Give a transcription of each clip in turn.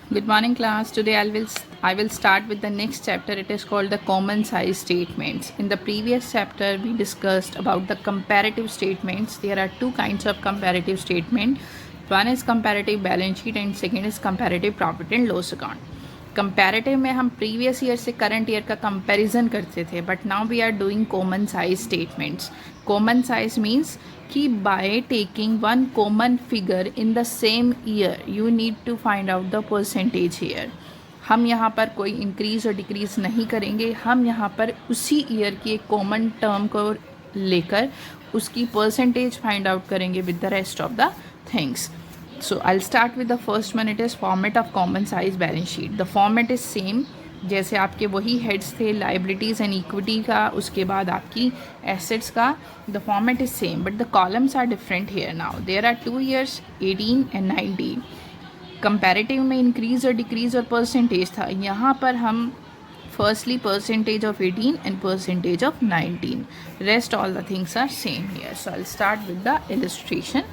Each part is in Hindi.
Good morning, class. Today I will start with the next chapter. It is called the common size statements. In the previous chapter, we discussed about the comparative statements. There are two kinds of comparative statement. One is comparative balance sheet and second is comparative profit and loss account. Comparative में हम प्रीवियस ईयर से करंट ईयर का कंपैरिजन करते थे, but now we are doing common size statements. Common size means कि by taking one common figure in the same year you need to find out the percentage year. हम यहाँ पर कोई इंक्रीज़ और डिक्रीज़ नहीं करेंगे. हम यहाँ पर उसी ईयर की एक कॉमन टर्म को लेकर उसकी परसेंटेज फाइंड आउट करेंगे with the rest of the things. So I'll start with the first one. It is format of common size balance sheet. The format is same. जैसे आपके वही हेड्स थे लाइबिलिटीज़ एंड इक्विटी का, उसके बाद आपकी एसेट्स का. The format is same but the columns are different here. Now there are 2 years 18 and 19. Comparative में इंक्रीज और डिक्रीज और परसेंटेज था. यहाँ पर हम firstly percentage of 18 and percentage of 19. Rest all the things are same here. So I'll start with the illustration.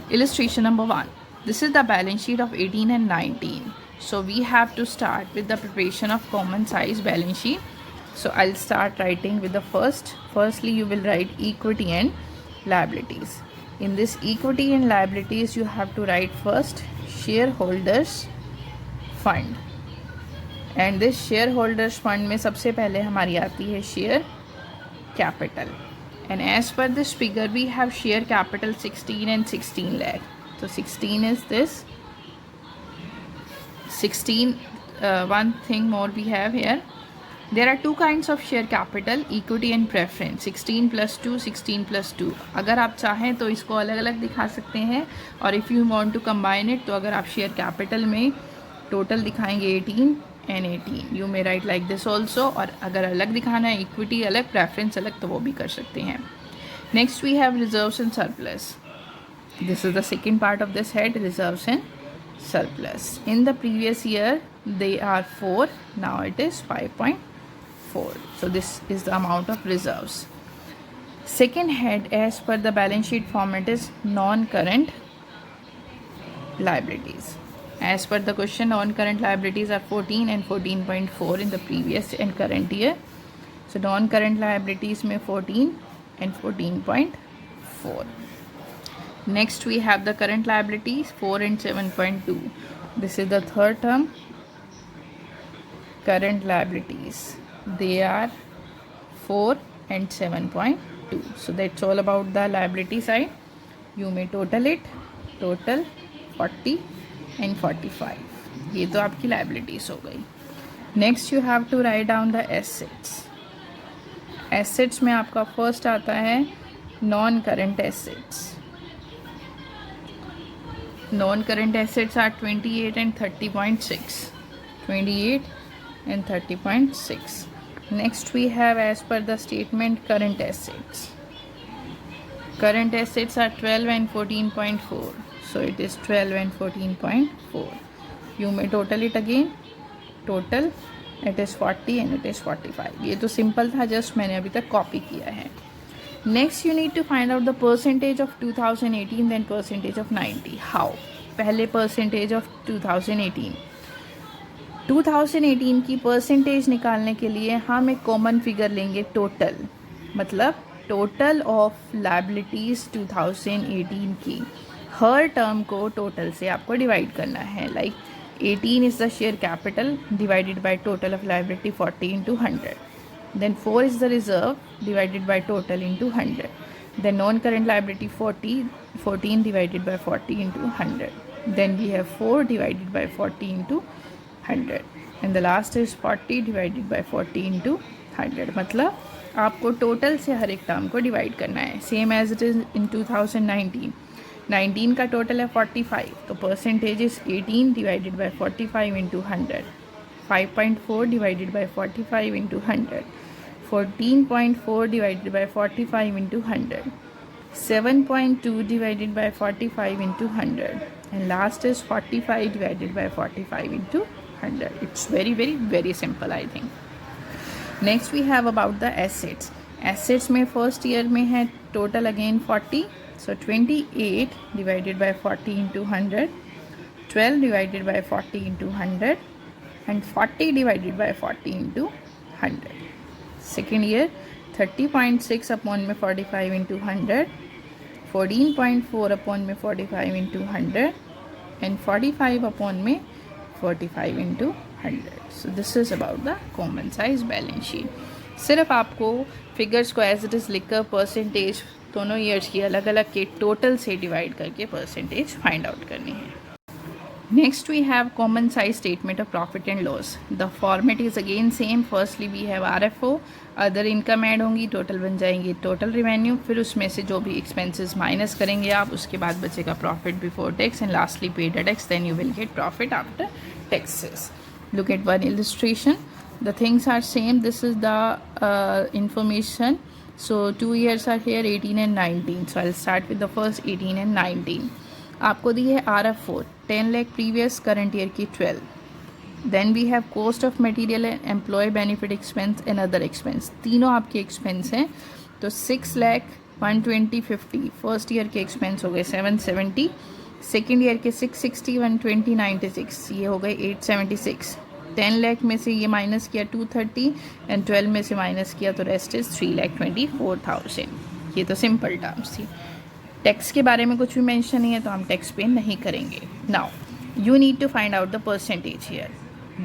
Illustration number 1. This is the balance sheet of 18 and 19. So we have to start with the preparation of common size balance sheet. So I'll start writing with the first. Firstly, you will write equity and liabilities. In this equity and liabilities, you have to write first shareholders fund. And this share holders fund में सबसे पहले हमारी आती है share capital. And as per this figure we have share capital 16 and 16 lakh. So 16 is this. 16 one thing more we have here. There are two kinds of share capital, equity and preference. 16 plus 2, 16 plus 2. अगर आप चाहें तो इसको अलग अलग दिखा सकते हैं, और if you want to combine it तो अगर आप शेयर कैपिटल में टोटल दिखाएंगे 18 and 18, you may write like this also. और अगर अलग दिखाना है इक्विटी अलग प्रेफरेंस अलग तो वो भी कर सकते हैं. Next we have reserves and surplus. This is the second part of this head, reserves and surplus. In the previous year they are 4, now it is 5.4. So this is the amount of reserves. Second head as per the balance sheet format is non-current liabilities. As per the question, non-current liabilities are 14 and 14.4 in the previous and current year. So non-current liabilities में 14 and 14.4. Next we have the current liabilities 4 and 7.2. This is the third term. Current liabilities, they are 4 and 7.2. So that's all about the liability side. You may total it. Total 40 and 45. ये तो आपकी liabilities हो गई. Next you have to write down the assets. Assets में आपका first आता है non-current assets. Non-current assets are 28 and 30.6. 28 and 30.6. Next we have, as per the statement, current assets. Current assets are 12 and 14.4. So it is 12 and 14.4. You may total it again. Total it is 40 and it is 45. ये तो सिंपल था, जस्ट मैंने अभी तक कॉपी किया है. Next you need to find out the percentage of 2018 then percentage of 90. How? पहले percentage of 2018. 2018 की परसेंटेज निकालने के लिए हम एक कॉमन फिगर लेंगे टोटल. मतलब टोटल ऑफ लाइबिलिटीज़ 2018 की हर टर्म को टोटल से आपको डिवाइड करना है. Like 18 is the share capital divided by total of liability 40 into 100. Then 4 is the reserve divided by total into 100. Then non-current liability 14 divided by 40 into 100. Then we have 4 divided by 40 into 100. And the last is 40 divided by 40 into 100. मतलब आपको टोटल से हर एक टर्म को डिवाइड करना है. Same as it is in 2019. 19 का टोटल है 45, तो percentage is 18 divided by 45 into 100. 5.4 divided by 45 into 100. 14.4 divided by 45 into 100. 7.2 divided by 45 into 100. And last is 45 divided by 45 into 100. It's very, very, very simple, I think. Next we have about the assets. Assets में first year में है total again 40. So 28 divided by 40 into 100. 12 divided by 40 into 100 and 40 divided by 40 into 100. Second year 30.6 upon में 45 into 100, 14.4 upon में 45 into 100 and 45 upon में 45 into 100. So this is about the common size balance sheet. सिर्फ आपको फिगर्स को एज इट इज़ लिखकर परसेंटेज दोनों ईयर्स की अलग अलग के टोटल से डिवाइड करके परसेंटेज फाइंड आउट करनी है. Next we have common size statement of profit and loss. The format is again same. Firstly we have RFO, other income add होंगी, टोटल बन जाएंगी टोटल रेवेन्यू, फिर उसमें से जो भी एक्सपेंसेस माइनस करेंगे आप, उसके बाद बचेगा profit before tax and lastly paid tax, then you will get profit after taxes. Look at one illustration. The things are same. This is the information. So 2 years are here, 18 and 19. So I'll start with the first 18 and 19. आपको दी है RF4 10 lakh previous, current year की 12. Then we have cost of material and employ benefit expense and other expense, तीनों आपके एक्सपेंस हैं. तो 6 लाख 120 50 फर्स्ट ईयर के एक्सपेंस हो गए 770, सेकेंड ईयर के 660 120 96, ये हो गए 876. 10 लाख में से ये माइनस किया 230 एंड 12 में से माइनस किया तो रेस्ट इज़ 3,24,000. ये तो सिंपल टर्म्स थी. टैक्स के बारे में कुछ भी मेंशन नहीं है तो हम टैक्स पे नहीं करेंगे. Now you need to find out the percentage here.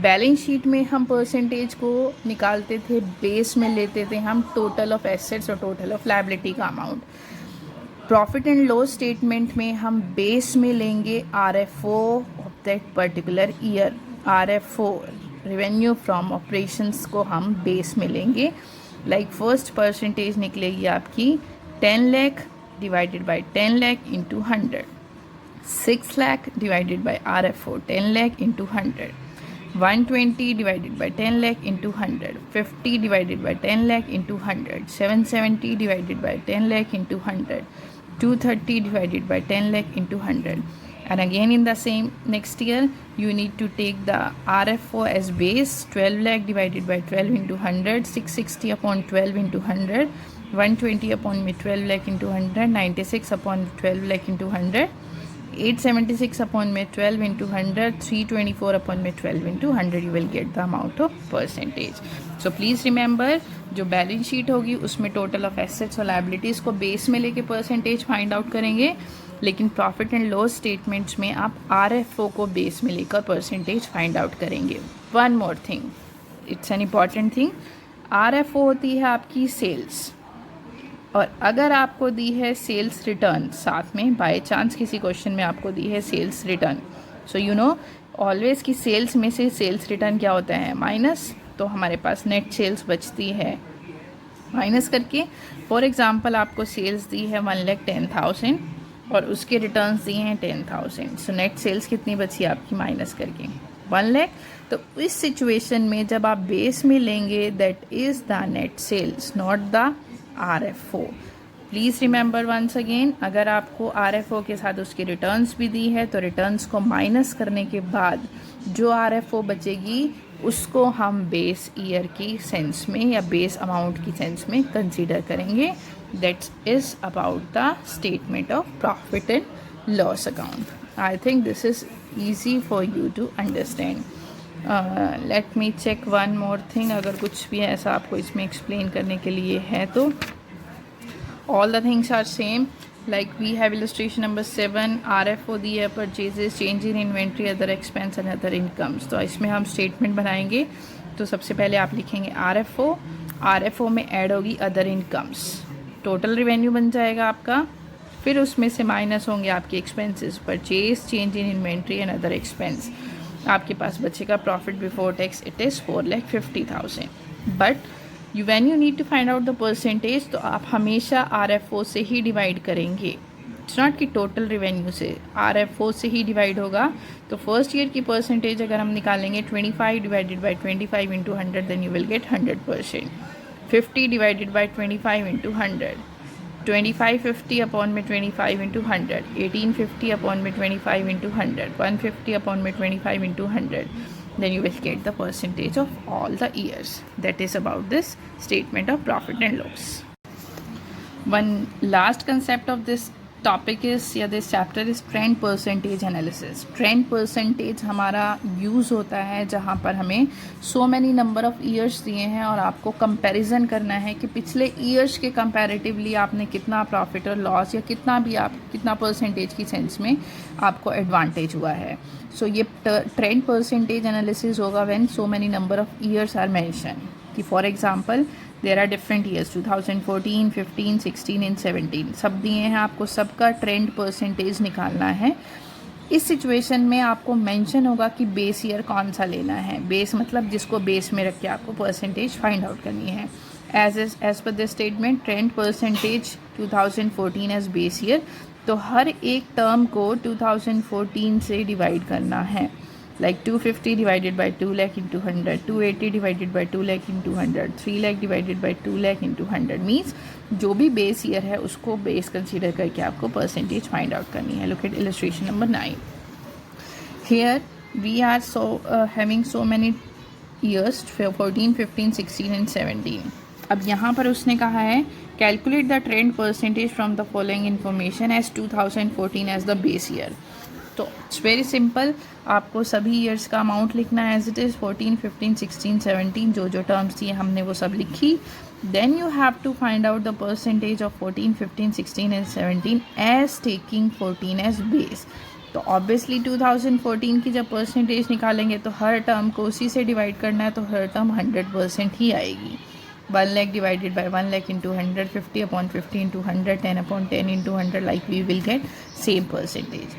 Balance sheet में हम परसेंटेज को निकालते थे, बेस में लेते थे हम टोटल ऑफ एसेट्स और टोटल ऑफ लायबिलिटी का amount. Profit and loss statement में हम बेस में लेंगे RFO of that particular year. RFO revenue from operations को हम बेस में लेंगे. लाइक फर्स्ट परसेंटेज निकलेगी आपकी 10 lakh divided by 10 lakh into 100, 6 lakh divided by RFO 10 lakh into 100, 120 divided by 10 lakh into 100, 50 divided by 10 lakh into 100, 770 divided by 10 lakh into 100, 230 divided by 10 lakh into 100. And again in the same next year you need to take the RFO as base. 12 lakh divided by 12 into 100, 660 upon 12 into 100, 120 upon में 12 lakh into 100, 96 upon 12 lakh into 100, 876 upon में 12 into 100, 324 upon में 12 into 100. You will get the amount of percentage. So please remember, जो बैलेंस शीट होगी उसमें टोटल ऑफ एसेट्स और लायबिलिटीज़ को बेस में लेके परसेंटेज फाइंड आउट करेंगे, लेकिन प्रॉफिट एंड लॉस स्टेटमेंट्स में आप RFO को बेस में लेकर परसेंटेज फाइंड आउट करेंगे. One more thing, it's an important thing. RFO होती है आपकी सेल्स, और अगर आपको दी है सेल्स रिटर्न साथ में, बाय चांस किसी क्वेश्चन में आपको दी है sales return, so you know always कि सेल्स में से सेल्स रिटर्न क्या होता है, माइनस. तो हमारे पास नेट सेल्स बचती है माइनस करके. फॉर एग्जांपल आपको सेल्स दी है 1,10,000 और उसके रिटर्न्स दिए हैं 10,000. सो नेट सेल्स कितनी बची आपकी माइनस करके 1 लाख. तो इस सिचुएशन में जब आप बेस में लेंगे that is the net sales, not the RFO. Please remember once again, अगर आपको RFO के साथ उसकी रिटर्न्स भी दी है तो रिटर्न्स को माइनस करने के बाद जो RFO बचेगी उसको हम बेस ईयर की सेंस में या बेस अमाउंट की सेंस में कंसीडर करेंगे. That is about the statement of profit and loss account. I think this is easy for you to understand. Let me check one more thing, अगर कुछ भी ऐसा आपको इसमें एक्सप्लेन करने के लिए है तो. All the things are same. Like we have illustration number 7, RFO दी है purchases, change in inventory, other expense and other incomes. तो इसमें हम स्टेटमेंट बनाएंगे. तो सबसे पहले आप लिखेंगे RFO में ऐड होगी अदर इनकम्स, टोटल रिवेन्यू बन जाएगा आपका. फिर उसमें से माइनस होंगे आपके expenses, purchase, change in inventory and other expense. आपके पास बचेगा profit before tax, it is 4,50,000. But when you need to find out the percentage तो आप हमेशा RFO से ही डिवाइड करेंगे. इट्स नॉट कि टोटल रेवेन्यू से, RFO से ही डिवाइड होगा. तो फर्स्ट ईयर की परसेंटेज अगर हम निकालेंगे 25 divided by 25 into 100 then you will get 100%. 50 divided by 25 into 100, 2550 upon में 25 इंटू 100, 1850 अपॉन में 25 इंटू 100, 150 अपॉन में 25 into 100. Then you will get the percentage of all the years. That is about this statement of profit and loss. One last concept of this topic is या this chapter is trend percentage analysis. Trend percentage हमारा यूज़ होता है जहाँ पर हमें so many number of years दिए हैं और आपको कंपैरिजन करना है कि पिछले ईयर्स के कंपैरेटिवली आपने कितना प्रॉफिट और लॉस या कितना भी आप कितना परसेंटेज की सेंस में आपको एडवांटेज हुआ है। सो ये ट्रेंड परसेंटेज एनालिसिस होगा when so many number of years are mention कि for example there are different years 2014, 15, 16 and 17 सब दिए हैं आपको, सबका ट्रेंड परसेंटेज निकालना है। इस सिचुएशन में आपको मेंशन होगा कि बेस ईयर कौन सा लेना है। बेस मतलब जिसको बेस में रख के आपको परसेंटेज फाइंड आउट करनी है। As per this statement trend percentage 2014 as base year, तो हर एक टर्म को 2014 से डिवाइड करना है। Like 250 divided by 2 lakh into 100, 280 divided by 2 lakh into 100, 3 lakh divided by 2 lakh into 100 means जो भी बेस ईयर है उसको बेस कंसीडर करके आपको परसेंटेज फाइंड आउट करनी है। Look at illustration number 9. Here we are having so many years 14, 15, 16 and 17. अब यहाँ पर उसने कहा है calculate the trend percentage from the following information as 2014 as the base year. तो इट्स वेरी सिंपल, आपको सभी ईयर्स का अमाउंट लिखना है एज इट इज़ 14, 15, 16, 17 जो टर्म्स दिए हमने वो सब लिखी। Then you have to find out the percentage of 14, 15, 16 and 17 as taking 14 as base. तो ऑब्वियसली 2014 की जब परसेंटेज निकालेंगे तो हर टर्म को उसी से डिवाइड करना है, तो हर टर्म 100% ही आएगी। 1 lakh divided by 1 lakh into 100, 50 upon 50 into 100, 10 upon 10 into 100, like we will get same percentage.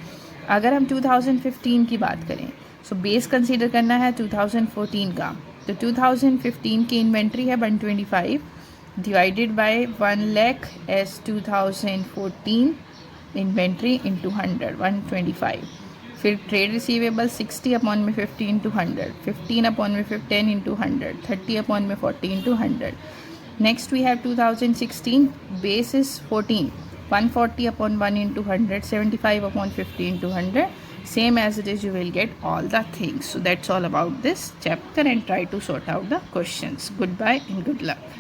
अगर हम 2015 की बात करें सो बेस कंसीडर करना है 2014 का, तो 2015 की इन्वेंट्री है 125 divided by 1 lakh as 2014 inventory into 100, 125। फिर ट्रेड रिसीवेबल 60 अपॉन में 50 इंटू 100, 15 अपॉन में 10 इंटू 100, 30 अपॉन में 40 into 100। Next we have 2016 base is 14, 140 upon 1 into 100, 75 upon 50 into 100. Same as it is, you will get all the things. So that's all about this chapter, and try to sort out the questions. Goodbye and good luck.